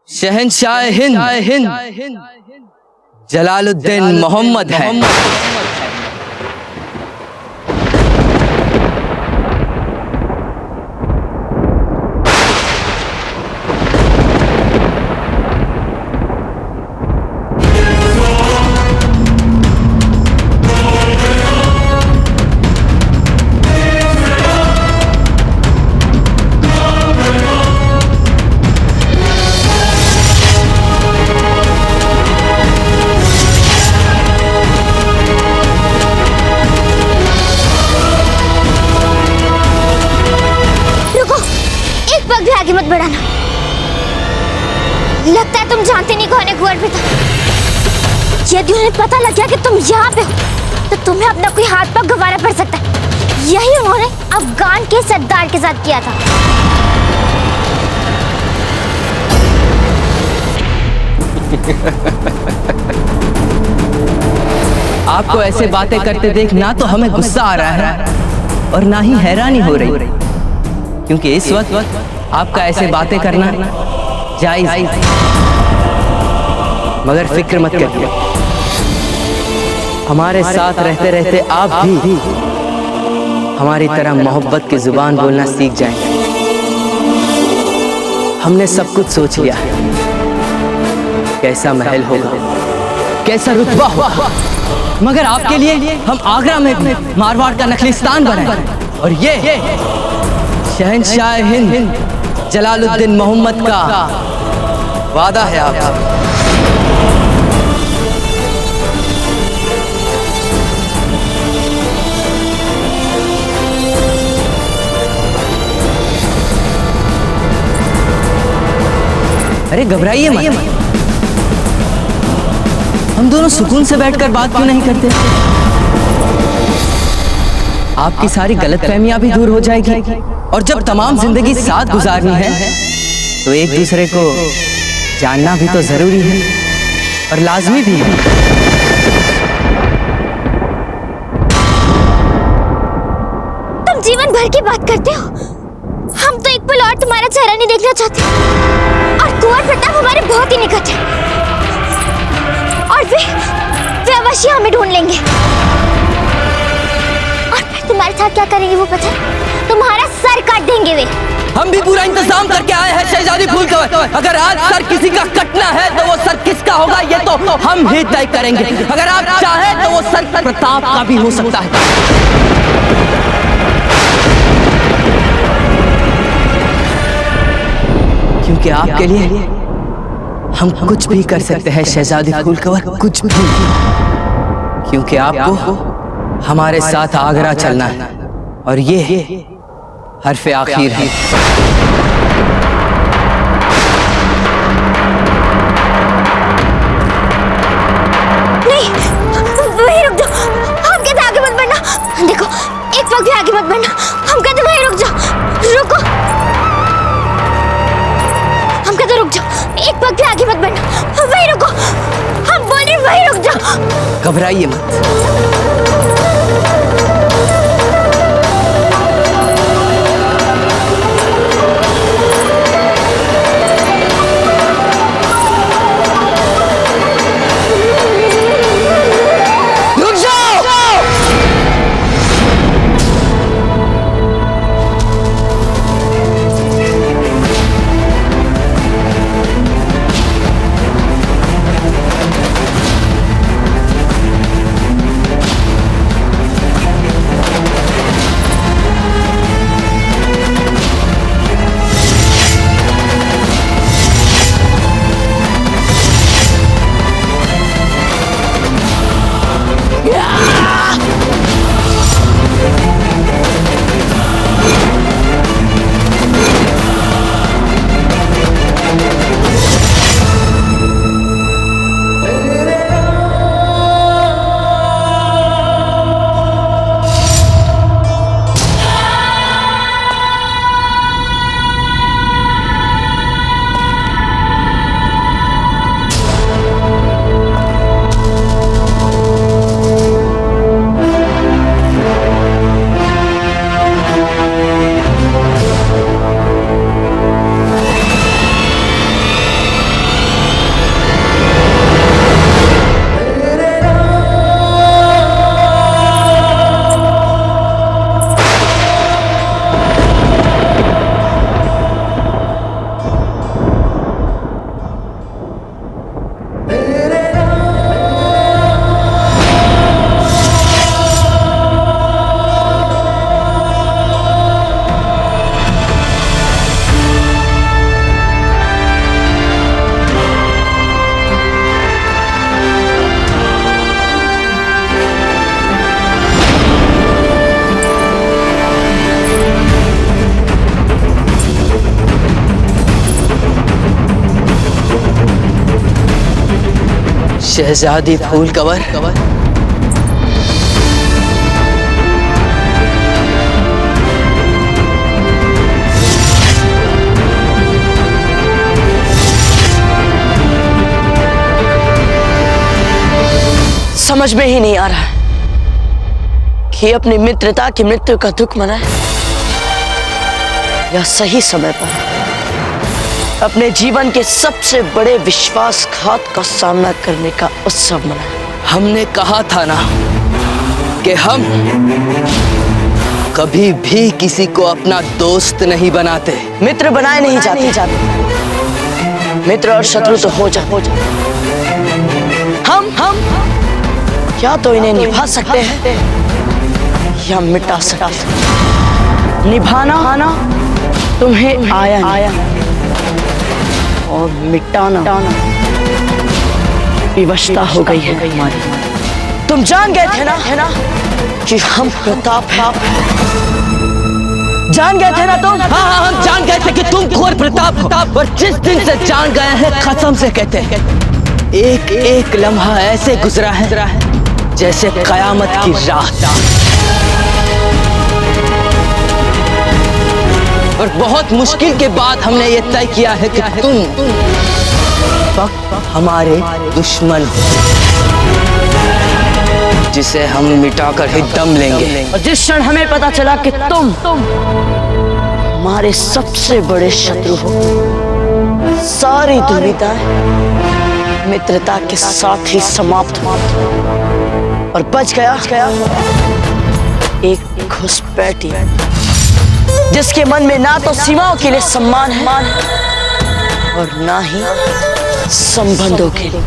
शहंशाह हिंद जलालुद्दीन मोहम्मद है। आगे मत बढ़ाना। लगता है तुम जानते नहीं कौन है कुंवर पिता। यदि उन्हें पता लग गया कि तुम यहाँ पे हो तो तुम्हें अपना कोई हाथ पांव गंवाना पड़ सकता है। यही उन्होंने अफगान के सरदार के साथ किया था। आपको ऐसे बातें करते देख ना तो हमें गुस्सा आ रहा है और ना ही हैरानी हो रही, क्योंकि इस वक्त आपका ऐसे बातें करना जायज है। मगर फिक्र मत करिए, हमारे साथ रहते रहते आप भी हमारी तरह मोहब्बत की जुबान बोलना सीख जाएंगे। हमने सब कुछ सोच लिया है, कैसा महल होगा, कैसा रुतबा होगा, मगर आपके लिए हम आगरा में मारवाड़ का नखलिस्तान बनाए। और ये शहंशाह हिंद जलालुद्दीन मोहम्मद का वादा है आपसे। अरे घबराइए मत, हम दोनों सुकून से बैठकर बात क्यों नहीं करते? आपकी सारी गलतफहमियां भी दूर हो जाएगी, और जब तमाम जिंदगी साथ गुजारनी है तो एक दूसरे को जानना भी तो जरूरी है और लाजमी भी है। तुम जीवन भर की बात करते हो, हम तो एक पल और तुम्हारा चेहरा नहीं देखना चाहते। और कुंवर प्रताप हमारे बहुत ही निकट है, और वे अवश्य हमें ढूंढ लेंगे। और फिर तुम्हारे साथ क्या करेंगे वो पता है? तुम्हारा सर काट देंगे वे। हम भी पूरा इंतजाम करके आए हैं शहजादी फूलकवर। अगर आज सर किसी का कटना है तो वो सर किसका होगा ये तो हम ही तय करेंगे। अगर आप चाहें तो वो सर प्रताप का भी हो सकता है। क्योंकि आपके लिए हम कुछ भी कर सकते हैं शहजादी फूलकवर, कुछ भी, क्योंकि आपको हमारे साथ आगरा चलना है और ये हर्फ आखिर है। नहीं, वहीं रुक जाओ। हम कहते आगे मत बढ़ना। देखो, एक पग भी आगे मत बढ़ना। हम कहते वहीं रुक जाओ। रुको, हम कहते रुक जाओ। एक पग भी आगे मत बढ़ना। वहीं रुको, हम बोल रहे वहीं रुक जाओ। घबराइए मत। शहजादी फूल कवर समझ में ही नहीं आ रहा कि अपनी मित्रता की मृत्यु का दुख मनाए या सही समय पर अपने जीवन के सबसे बड़े विश्वासघात का सामना करने का उत्सव मनाए। हमने कहा था ना कि हम कभी भी किसी को अपना दोस्त नहीं बनाते, मित्र बनाए नहीं जाते। मित्र और शत्रु तो हो जाते। हम या तो इन्हें निभा सकते हैं या मिटा सकते हैं। निभाना तुम्हें आया और मिटाना विवशता हो गई है हमारी। तुम जान गए थे ना कि हम प्रताप हैं। जान गए थे ना तुम? हाँ, हम जान गए थे कि तुम घोर प्रताप हो। और जिस दिन से जान गए हैं, कसम से कहते हैं, एक एक लम्हा ऐसे गुजरा है जैसे कयामत की रात। और बहुत मुश्किल के बाद हमने ये तय किया है कि तुम हमारे दुश्मन हो, जिसे हम मिटाकर ही दम लेंगे। और जिस क्षण हमें पता चला कि तुम हमारे सबसे बड़े शत्रु हो, सारी दुविधाएं मित्रता के साथ ही समाप्त हो और बच गया एक घुसपैठी जिसके मन में ना तो सीमाओं के लिए सम्मान है और ना ही संबंधों के लिए।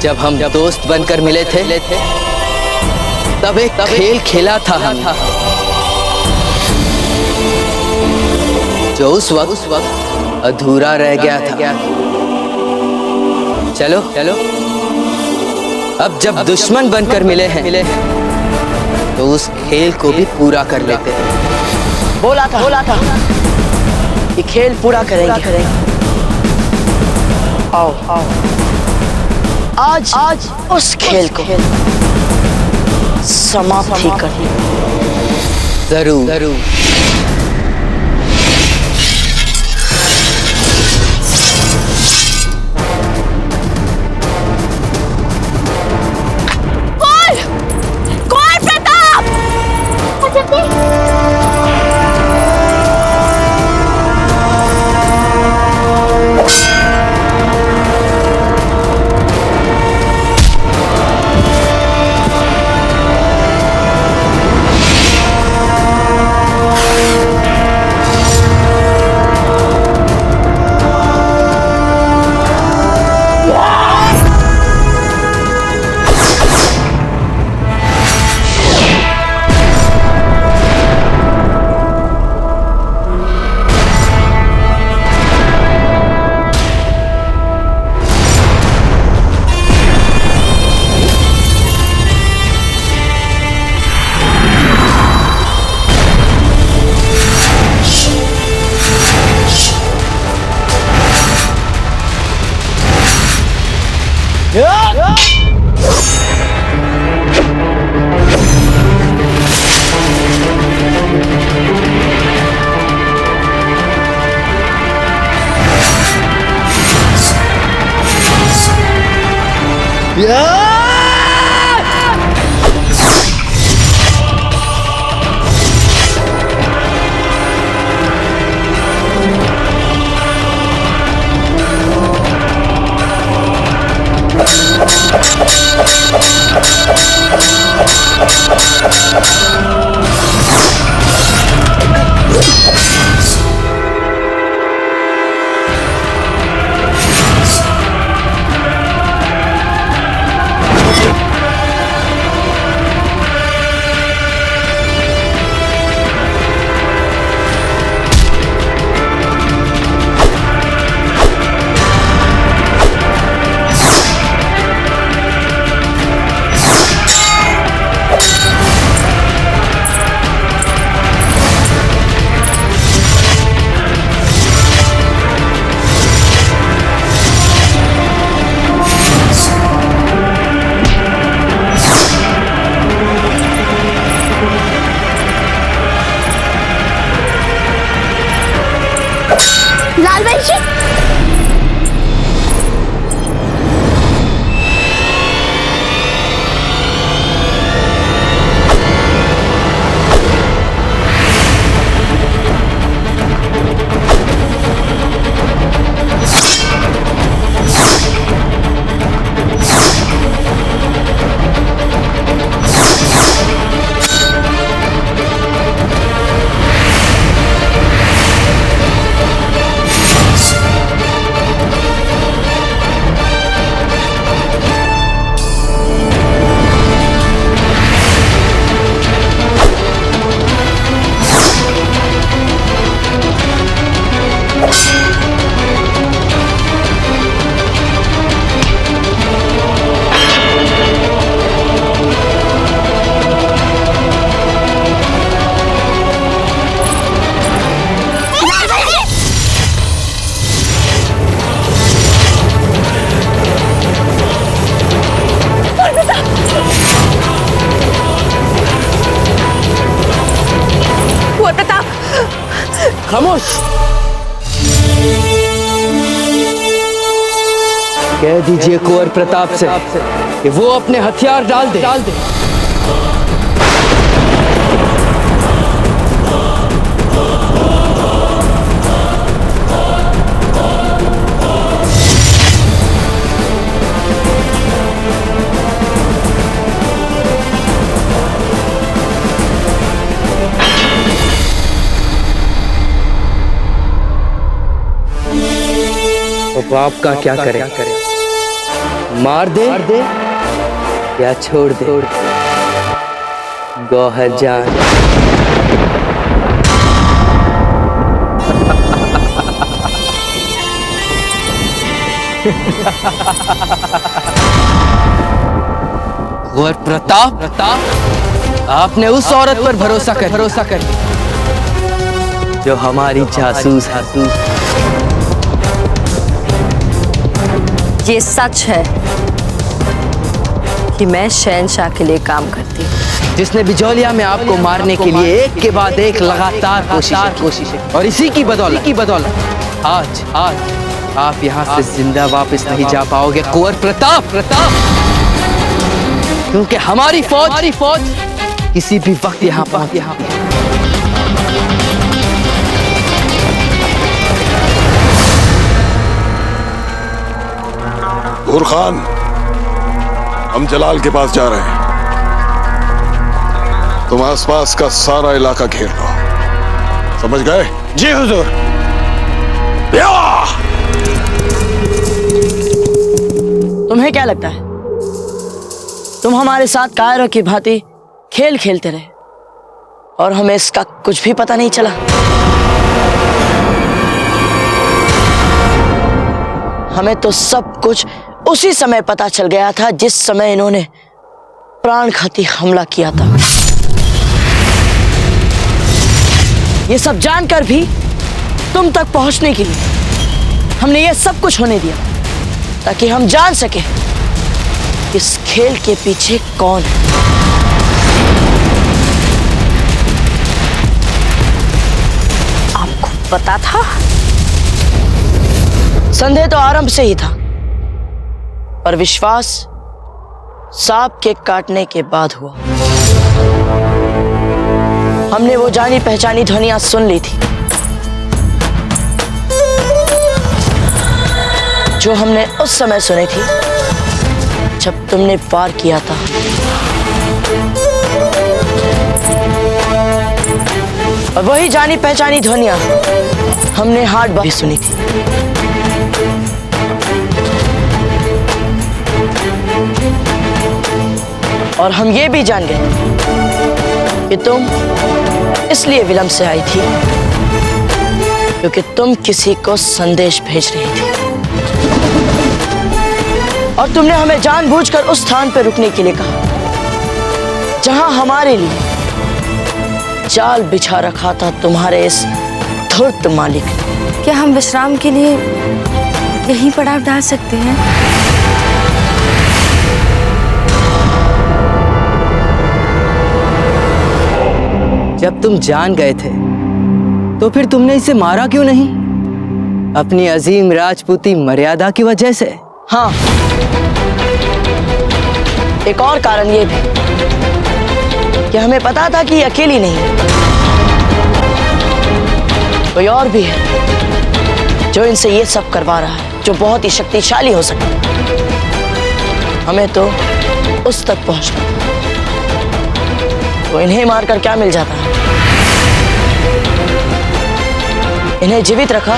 जब हम दोस्त बनकर मिले थे तब एक खेल खेला था हम, जो उस वक्त अधूरा रह गया था। चलो अब जब दुश्मन बनकर मिले हैं तो उस खेल को भी पूरा कर लेते हैं। बोला था ये खेल पूरा करेंगे। आओ आज उस खेल को समाप्त ही कर। जरूर। खामोश। कह दीजिए कुंवर प्रताप से कि वो अपने हथियार डाल दे। तो बाप का क्या करे? मार दे या छोड़ दे? गौहर जान। कुंवर प्रताप, आपने उस औरत पर भरोसा कर जो हमारी जासूस है। ये सच है कि मैं शहंशाह के लिए काम करती हूँ, जिसने बिजौलिया में आपको मारने के लिए एक के बाद एक लगातार कोशिशें और इसी की बदौलत आज आप यहाँ से जिंदा वापस नहीं जा पाओगे कुंवर प्रताप। क्योंकि हमारी फौज किसी भी वक्त यहाँ पर। गौहर खान, हम जलाल के पास जा रहे हैं। तुम आसपास का सारा इलाका घेर लो, समझ गए? जी हुजूर। तुम्हें क्या लगता है तुम हमारे साथ कायरों की भांति खेल खेलते रहे और हमें इसका कुछ भी पता नहीं चला? हमें तो सब कुछ उसी समय पता चल गया था जिस समय इन्होंने प्राणघाती हमला किया था। ये सब जानकर भी तुम तक पहुंचने के लिए हमने ये सब कुछ होने दिया ताकि हम जान सके इस खेल के पीछे कौन है। आपको पता था? संदेह तो आरंभ से ही था, पर विश्वास सांप के काटने के बाद हुआ। हमने वो जानी पहचानी ध्वनियां सुन ली थी जो हमने उस समय सुनी थी जब तुमने वार किया था। और वही जानी पहचानी ध्वनियां हमने हार्ट भी सुनी थी। और हम ये भी जान गए कि तुम इसलिए विलंब से आई थी क्योंकि तुम किसी को संदेश भेज रही थी और तुमने हमें जानबूझकर उस स्थान पर रुकने के लिए कहा जहां हमारे लिए जाल बिछा रखा था तुम्हारे इस धूर्त मालिक ने। क्या हम विश्राम के लिए यहीं पड़ाव डाल सकते हैं? जब तुम जान गए थे तो फिर तुमने इसे मारा क्यों नहीं? अपनी अजीम राजपूती मर्यादा की वजह से? हाँ, एक और कारण ये भी कि हमें पता था कि ये अकेली नहीं है, कोई और भी है जो इनसे ये सब करवा रहा है, जो बहुत ही शक्तिशाली हो सकता है। हमें तो उस तक पहुंचना, तो इन्हें मारकर क्या मिल जाता है? इन्हें जीवित रखा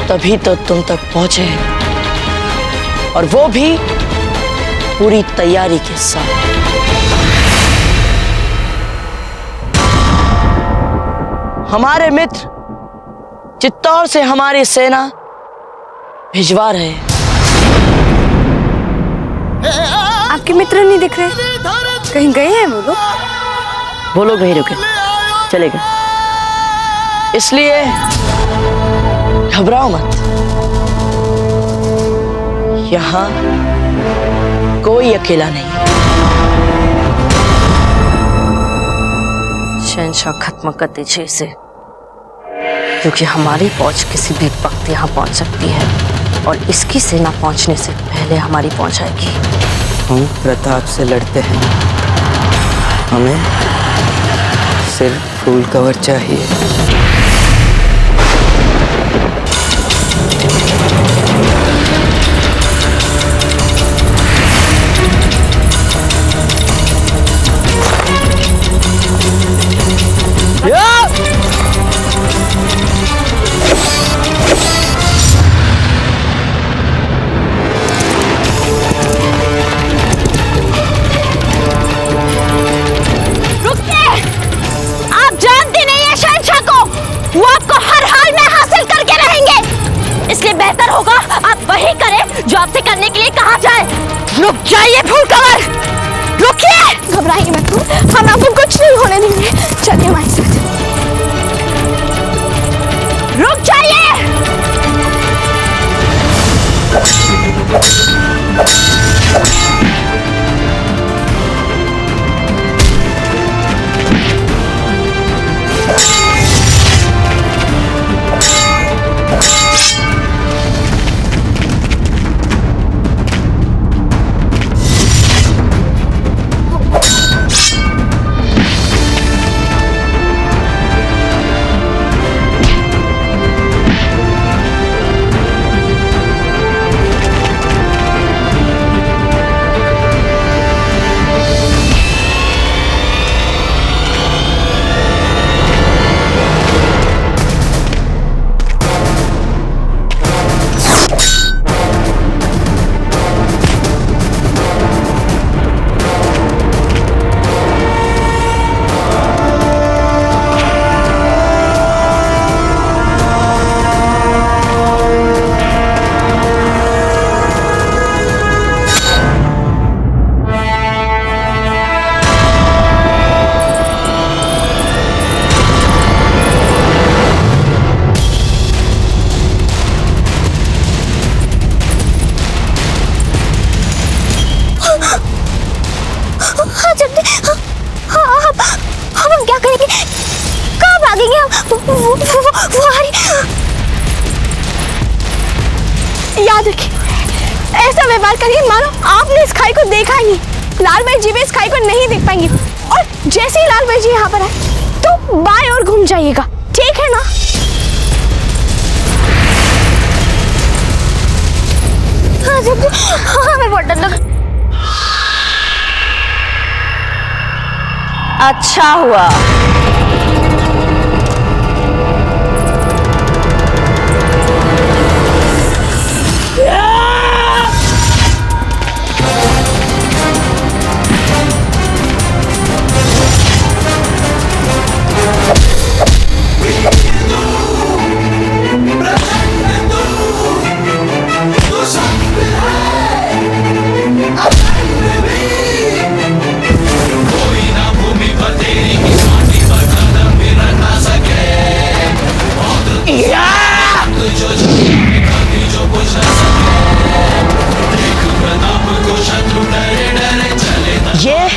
तभी तो तुम तक पहुंचे हैं, और वो भी पूरी तैयारी के साथ। हमारे मित्र चित्तौड़ से हमारी सेना भिजवा रहे हैं। आपके मित्र नहीं दिख रहे, कहीं गए हैं वो लोग वहीं रुके, चले गए। इसलिए घबराओ मत, यहां कोई अकेला नहीं। शहंशाह खत्म कर दीजिए इसे। क्योंकि हमारी फौज किसी भी वक्त यहाँ पहुँच सकती है और इसकी सेना पहुँचने से पहले हमारी पहुँच आएगी। हम प्रताप से लड़ते हैं, हमें सिर्फ फूल कवर चाहिए। बेहतर होगा आप वही करें जो आपसे करने के लिए कहा जाए। रुक जाइए फूल कवर, रुकिए। घबराइए मत, हम आपको कुछ नहीं होने देंगे। चलिए हमारे साथ। रुक जाइए। हम क्या करेंगे? कहाँ भागेंगे हम? वो आ रही। याद रखिए, ऐसा व्यवहार करिए मानो आपने इस खाई को देखा ही नहीं। लाल भाई जी भी इस खाई को नहीं देख पाएंगे और जैसे ही लाल भाई जी यहाँ पर आए तो बाएं ओर घूम जाइएगा, ठीक है ना? हाँ जब हमें बहुत डर लगा। अच्छा हुआ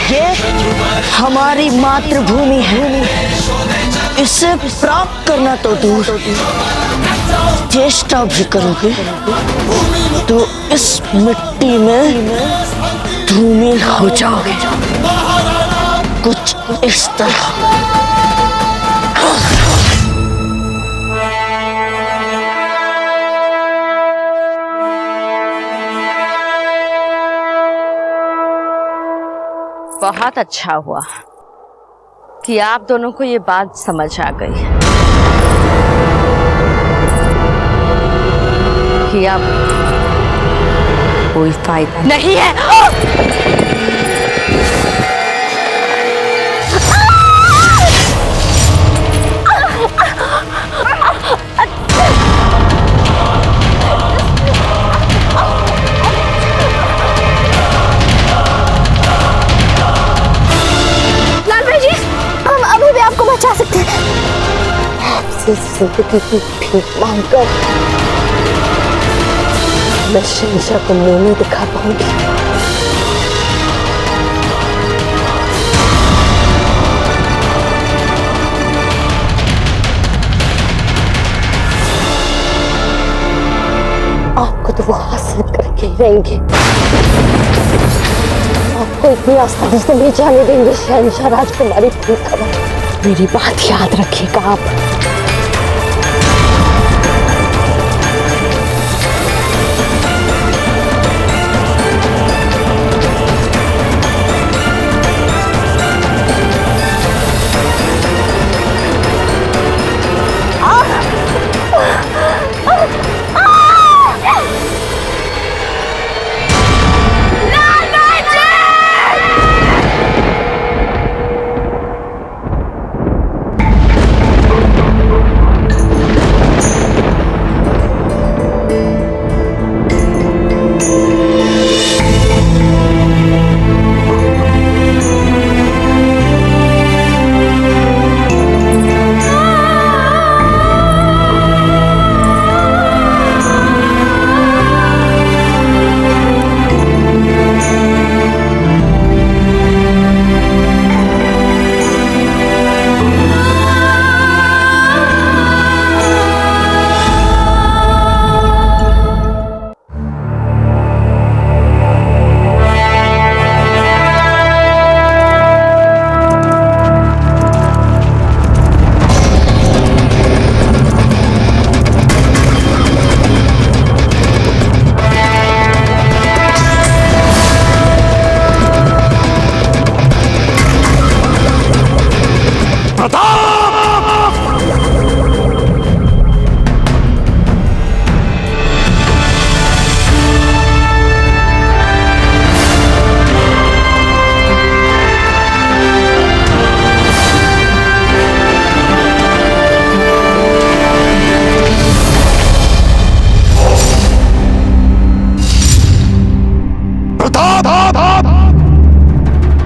ये हमारी मातृभूमि है। इसे प्राप्त करना तो दूर, चेष्टा भी करोगे तो इस मिट्टी में धूमिल हो जाओगे। कुछ इस तरह। बहुत अच्छा हुआ कि आप दोनों को ये बात समझ आ गई कि अब कोई फायदा नहीं है। बचा सकते हैं आपसे जिंदगी की भीख मांगकर। मैं शहंशाह को मुंह नहीं दिखा पाऊंगी। खुद वो हासिल करके रहेंगे। आपको इतनी आसानी से नहीं जाने देंगे शहंशाह राजकुमारी फूलकमल। मेरी बात याद रखिएगा आप।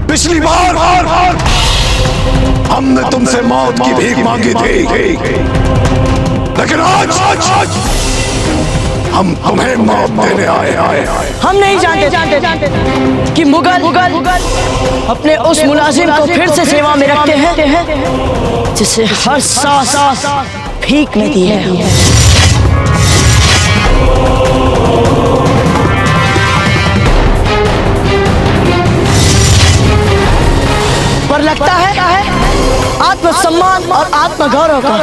पिछली बार हमने तुमसे मौत की भीख मांगी थी, लेकिन आज हम तुम्हें मौत देने आए। हम नहीं जानते कि मुगल अपने उस मुलाजिम को फिर से सेवा में रखते हैं जिसे हर सांस भीख में दी है। पर लगता है आत्मसम्मान और आत्मगौरव का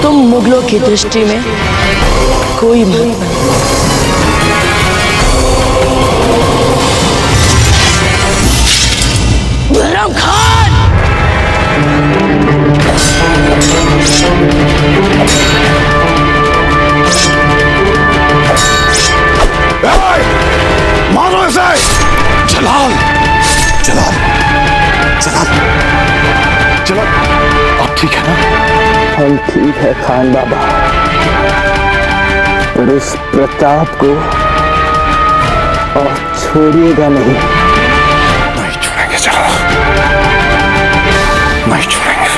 तुम मुगलों की दृष्टि में कोई महत्व नहीं। खुर्रम खान! मारो इसे! जलाल! आप ठीक है ना? हम ठीक है खान बाबा, पर उस प्रताप को और छोड़िएगा नहीं। नहीं छोड़ेंगे जलाल, नहीं छोड़ेंगे।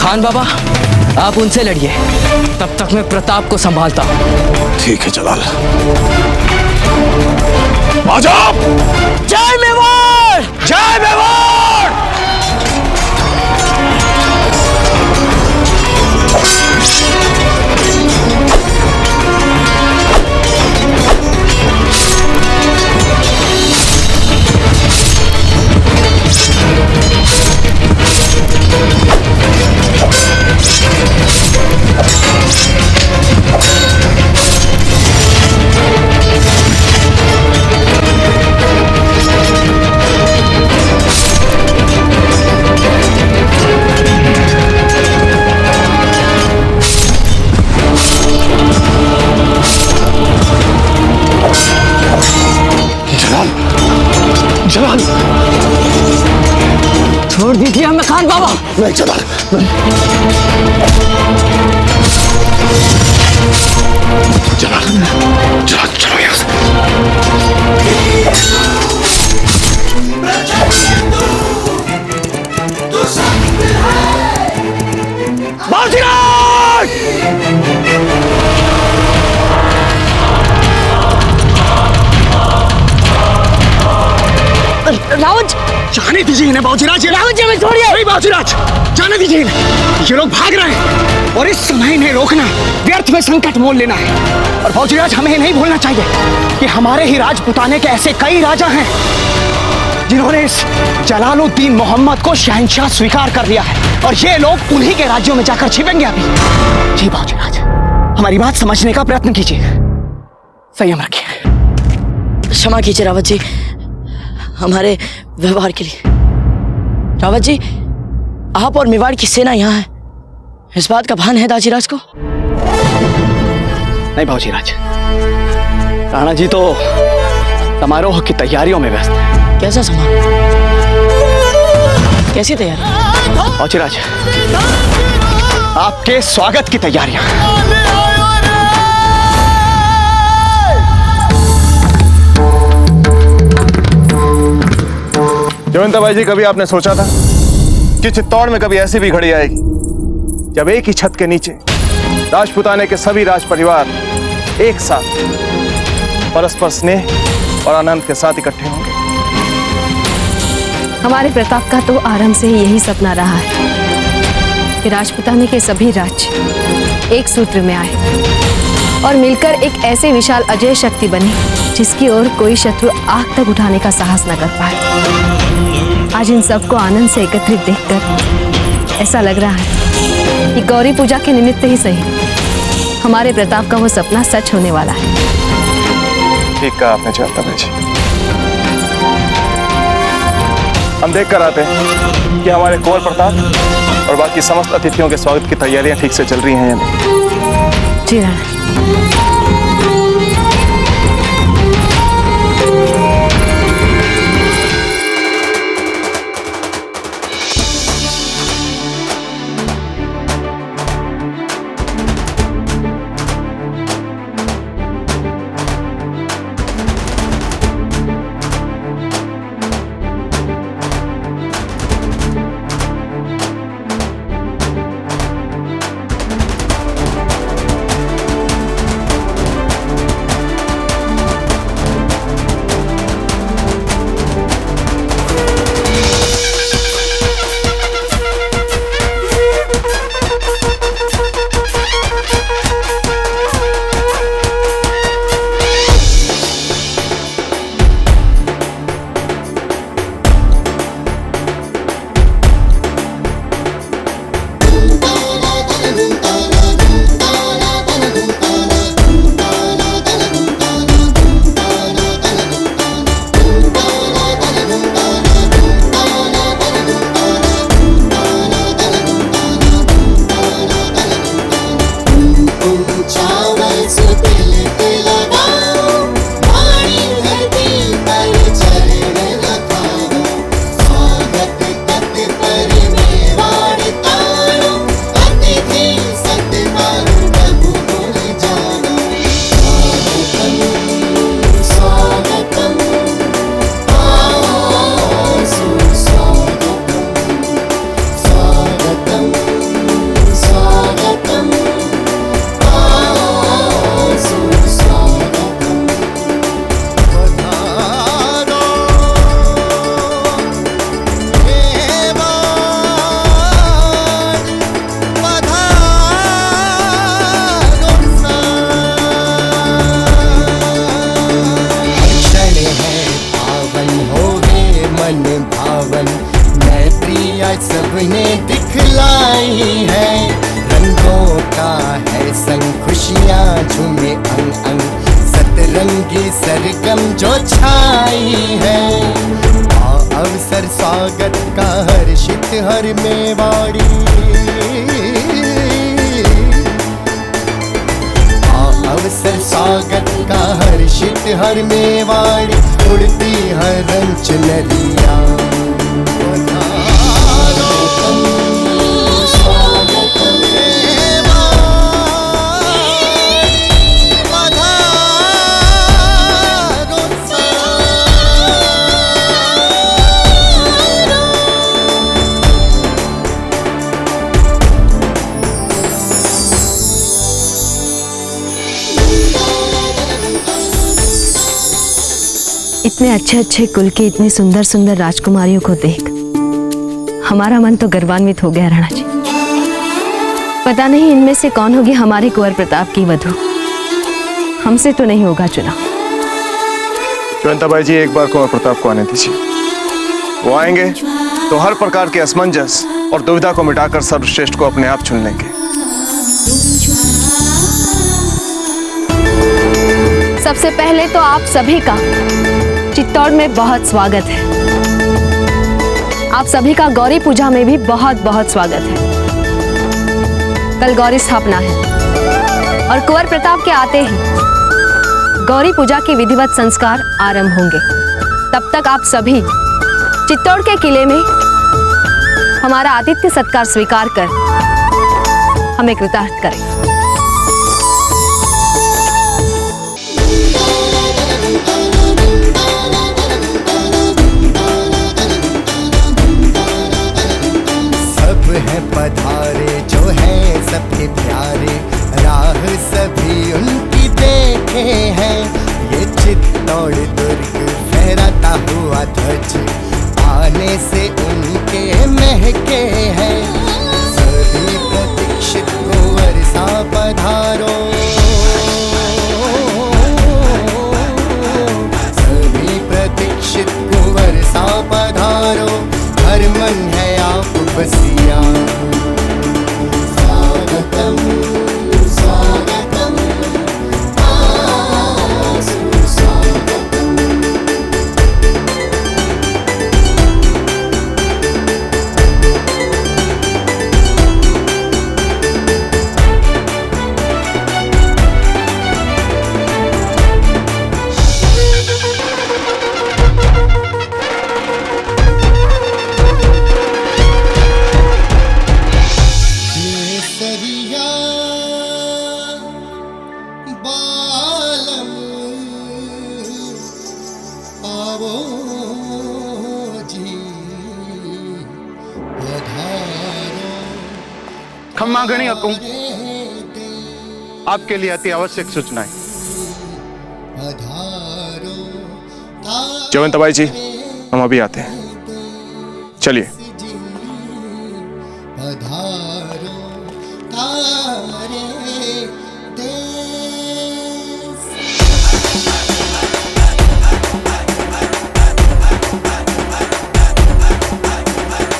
खान बाबा, आप उनसे लड़िए, तब तक मैं प्रताप को संभालता हूँ। ठीक है जलाल, आ जाओ। जय मेवाड़! जय मेवाड़! जलाल, छोड़ दीजिए हमें खान बाबा। नहीं जलाल, जलाल, जलाल चलो यहाँ से। बाजीराज! रावत, जाने दीजिए इन्हें बाबूजीराज। रावत जी हमें छोड़िए। नहीं बाबूजीराज, जाने दीजिए इन्हें। ये लोग भाग रहे हैं और इस समय इन्हें रोकना व्यर्थ में संकट मोल लेना है। और बाबूजीराज, हमें नहीं भूलना चाहिए कि हमारे ही राजपुताने के ऐसे कई राजा हैं जिन्होंने इस जलालुद्दीन मोहम्मद को शहंशाह स्वीकार कर लिया है, और ये लोग उन्हीं के राज्यों में जाकर छिपेंगे अभी। जी बाबूजीराज, हमारी बात समझने का प्रयत्न कीजिए, संयम रखिए। क्षमा कीजिए रावत जी, हमारे व्यवहार के लिए। रावत जी, आप और मेवाड़ की सेना यहाँ है, इस बात का भान है दाजीराज को? नहीं बाबूजीराज, राणा जी तो समारोह की तैयारियों में व्यस्त है। कैसा समारोह? कैसी तैयारी? बाबूजीराज, आपके स्वागत की तैयारियां। जयवंता भाई जी, कभी आपने सोचा था कि चित्तौड़ में कभी ऐसी भी घड़ी आएगी जब एक ही छत के नीचे राजपुताने के सभी राज परिवार एक साथ परस्पर स्नेह और आनंद के साथ इकट्ठे होंगे? हमारे प्रताप का तो आरंभ से ही यही सपना रहा है कि राजपुताने के सभी राज्य एक सूत्र में आए और मिलकर एक ऐसे विशाल अजय शक्ति बने जिसकी ओर कोई शत्रु आंख तक उठाने का साहस न कर पाए। आज इन सबको आनंद से एकत्रित देखकर ऐसा लग रहा है कि गौरी पूजा के निमित्त ही सही हमारे प्रताप का वो सपना सच होने वाला है। ठीक कहा आपने जयवंता भाई जी। हम देख कर आते हैं कि हमारे कुंवर प्रताप और बाकी समस्त अतिथियों के स्वागत की तैयारियां ठीक से चल रही हैं या नहीं। जी राणा। झूमे अंग अंग, सतरंगी सरगम जो छाई है। अवसर स्वागत का हर्षित हर मेवाड़ी, अवसर स्वागत का हर्षित हर मेवाड़ी, उड़ती हरन चुनरिया। इतने अच्छे अच्छे कुल की इतनी सुंदर सुंदर राजकुमारियों को देख हमारा मन तो गर्वान्वित हो गया राणा जी। पता नहीं इनमें से कौन होगी हमारे कुंवर प्रताप की वधू। हमसे तो नहीं होगा चुनाव। जयंताबाई जी, एक बार कुंवर प्रताप को आने दीजिए। वो आएंगे तो हर प्रकार के असमंजस और दुविधा को मिटाकर सर्वश्रेष्ठ को अपने आप चुन लेंगे। सबसे पहले तो आप सभी का चित्तौड़ में बहुत स्वागत है। आप सभी का गौरी पूजा में भी बहुत बहुत स्वागत है। कल गौरी स्थापना है और कुंवर प्रताप के आते ही गौरी पूजा के विधिवत संस्कार आरंभ होंगे। तब तक आप सभी चित्तौड़ के किले में हमारा आतिथ्य सत्कार स्वीकार कर हमें कृतार्थ करें। है पधारे जो है सबके प्यारे, राह सभी उनकी देखे हैं। ये चित्तौड़ दुर्ग फहराता हुआ ध्वज, आने से उनके महके हैं। सभी प्रतीक्षित कुंवर सा पधारो, सभी प्रतीक्षित कुंवर सा पधारो, हर मन है आप बसिया। स्वागतम स्वागतम सुस्वागतम। खम्मा गणी अकुम, आपके लिए अति आवश्यक सूचनाएं। जयवंताबाई जी, हम अभी आते हैं, चलिए।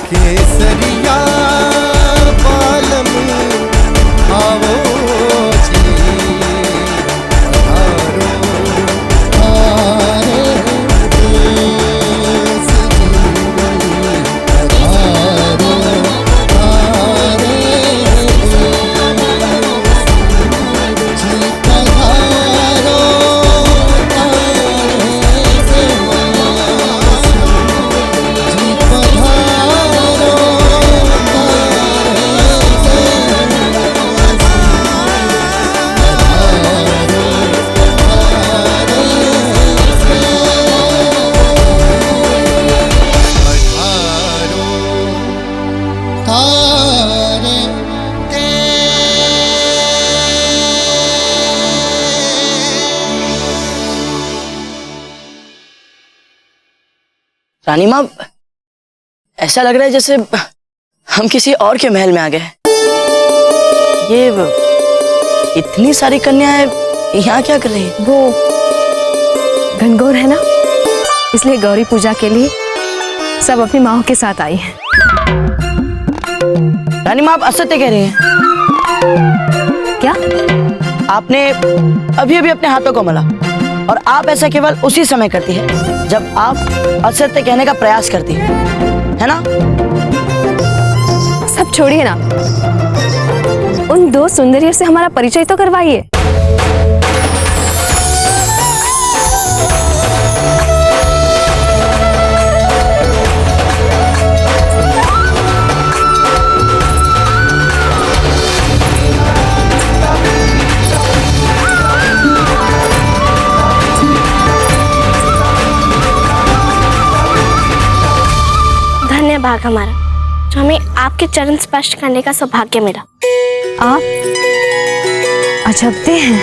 केसरिया बालम आवो जी, पधारो हमारे देश जिंदगी, पधारो हमारे देश जी, पधारो हमारे देश जी, पधारो। रानी माँ, ऐसा लग रहा है जैसे हम किसी और के महल में आ गए। ये इतनी सारी कन्याएं यहाँ क्या कर रही है? वो घनघोर है ना, इसलिए गौरी पूजा के लिए सब अपनी माओ के साथ आई हैं। रानी माँ, आप असत्य कह रही हैं। क्या? आपने अभी अभी अपने हाथों को मला और आप ऐसा केवल उसी समय करती है जब आप असत्य कहने का प्रयास करती है ना? सब छोड़िए ना, उन दो सुंदरियों से हमारा परिचय तो करवाइए। भाग हमारा जो हमें आपके चरण स्पर्श करने का सौभाग्य मिला। आप अजबते हैं,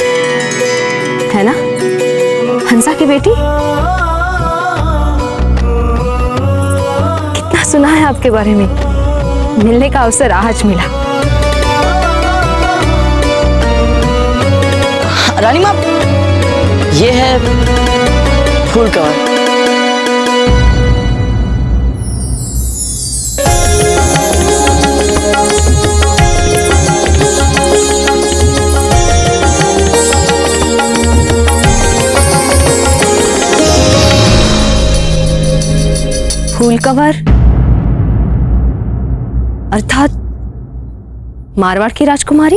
है ना हंसा की बेटी? कितना सुना है आपके बारे में, मिलने का अवसर आज मिला। रानी माँ, ये है फूल कवर। फूल कवर अर्थात मारवाड़ की राजकुमारी?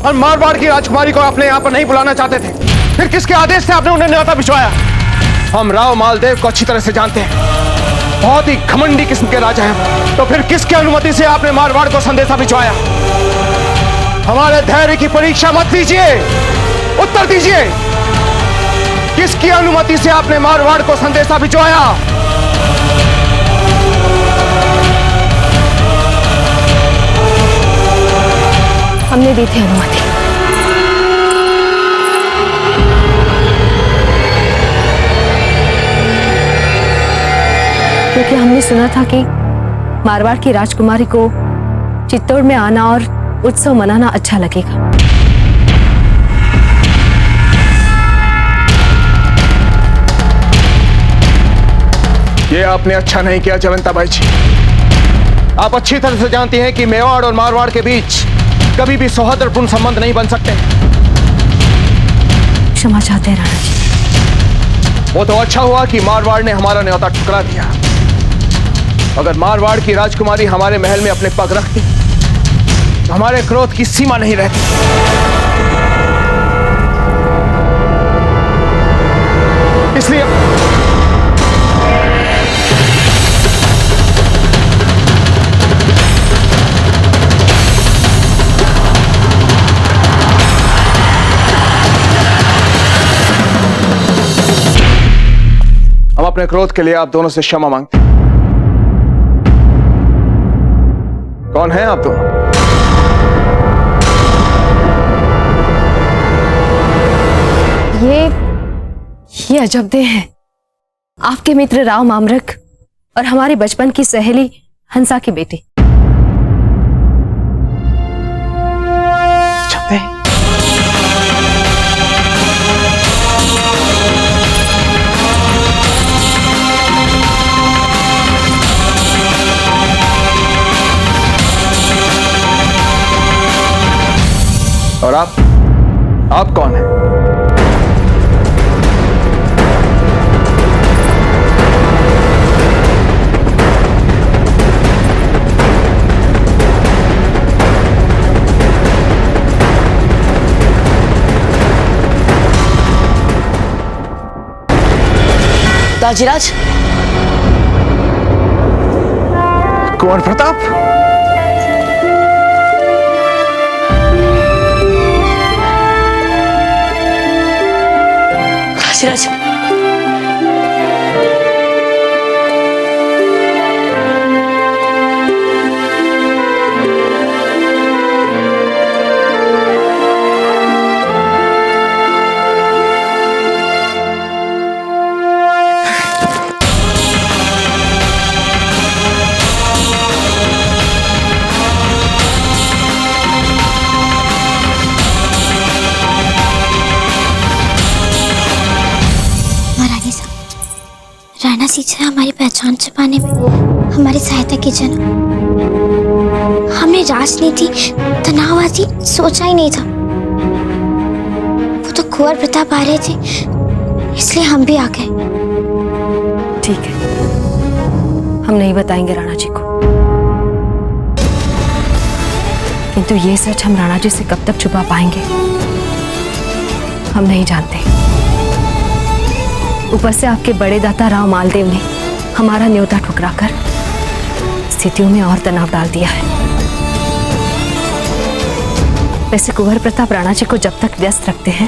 और मारवाड़ की राजकुमारी को आपने यहाँ पर नहीं बुलाना चाहते थे, फिर किसके आदेश से आपने उन्हें न्योता भिजवाया? हम राव मालदेव को अच्छी तरह से जानते हैं, बहुत ही घमंडी किस्म के राजा हैं। तो फिर किसकी अनुमति से आपने मारवाड़ को संदेशा भिजवाया? हमारे धैर्य की परीक्षा मत लीजिए, उत्तर दीजिए। किसकी अनुमति से आपने मारवाड़ को संदेशा भिजवाया? हमने दी थी अनुमति। क्योंकि हमने सुना था कि मारवाड़ की राजकुमारी को चित्तौड़ में आना और उत्सव मनाना अच्छा लगेगा। ये आपने अच्छा नहीं किया जयवंताबाई जी। आप अच्छी तरह से जानती हैं कि मेवाड़ और मारवाड़ के बीच कभी भी सौहार्दपूर्ण संबंध नहीं बन सकते। क्षमा चाहते हैं राणा जी। वो तो अच्छा हुआ कि मारवाड़ ने हमारा न्योता ठुकरा दिया। अगर मारवाड़ की राजकुमारी हमारे महल में अपने पग रखती तो हमारे क्रोध की सीमा नहीं रहती। इसलिए हम अपने क्रोध के लिए आप दोनों से क्षमा मांगते हैं। कौन है आप दोनों? ये अजबदे हैं, आपके मित्र राव मामरक और हमारे बचपन की सहेली हंसा की बेटी। और आप कौन हैं? ताजीराज, कुंवर प्रताप, ताजीराज, राणा सीधा हमारी पहचान छुपाने में हमारी सहायता कीजिए ना। हमने राजनीति तनाववादी सोचा ही नहीं था। वो तो कुंवर प्रताप आ रहे थे, इसलिए हम भी आ गए। ठीक है, हम नहीं बताएंगे राणा जी को, किंतु ये सच हम राणा जी से कब तक छुपा पाएंगे हम नहीं जानते। ऊपर से आपके बड़े दाता राव मालदेव ने हमारा न्योता ठुकराकर स्थितियों में और तनाव डाल दिया है। वैसे कुंवर प्रताप राणा जी को जब तक व्यस्त रखते हैं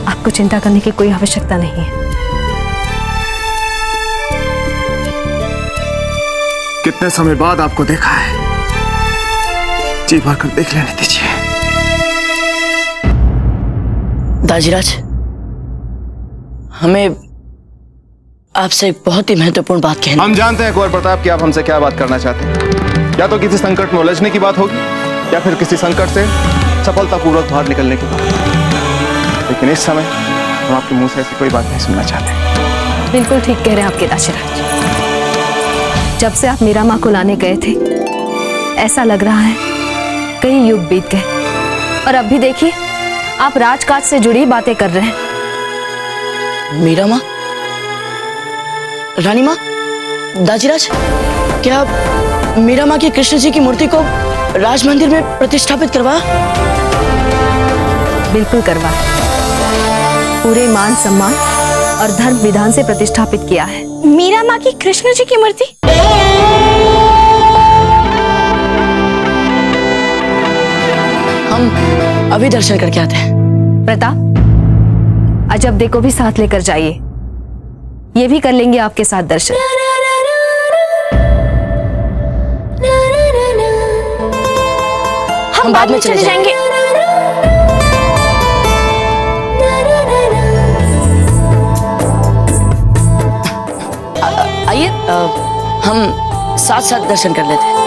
आपको चिंता करने की कोई आवश्यकता नहीं है। कितने समय बाद आपको देखा है, जी भर कर देख लेने दीजिए। दाजीराज, हमें आपसे एक बहुत ही महत्वपूर्ण बात कहनी। हम जानते हैं कुंवर प्रताप कि आप हमसे क्या बात करना चाहते हैं। या तो किसी संकट में उलझने की बात होगी या फिर किसी संकट से सफलतापूर्वक बाहर निकलने की बात। लेकिन इस समय हम आपके मुंह से ऐसी कोई बात नहीं सुनना चाहते। बिल्कुल ठीक कह रहे हैं आपके दाशीराज। जब से आप मीरा माँ को लाने गए थे ऐसा लग रहा है कई युग बीत गए, और अब भी देखिए आप राजकाज से जुड़ी बातें कर रहे हैं। मीरा माँ, रानी माँ, दाजीराज, क्या मीरा माँ की कृष्ण जी की मूर्ति को राज मंदिर में प्रतिष्ठापित करवा? बिल्कुल करवा, पूरे मान सम्मान और धर्म विधान से प्रतिष्ठापित किया है। मीरा माँ की कृष्ण जी की मूर्ति? हम अभी दर्शन करके आते हैं। प्रताप, अजब देखो भी साथ लेकर जाइए, ये भी कर लेंगे आपके साथ दर्शन। हम बाद में चले जाएंगे। आइए, हम साथ साथ दर्शन कर लेते हैं।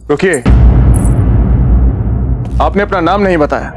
रुकिए, आपने अपना नाम नहीं बताया।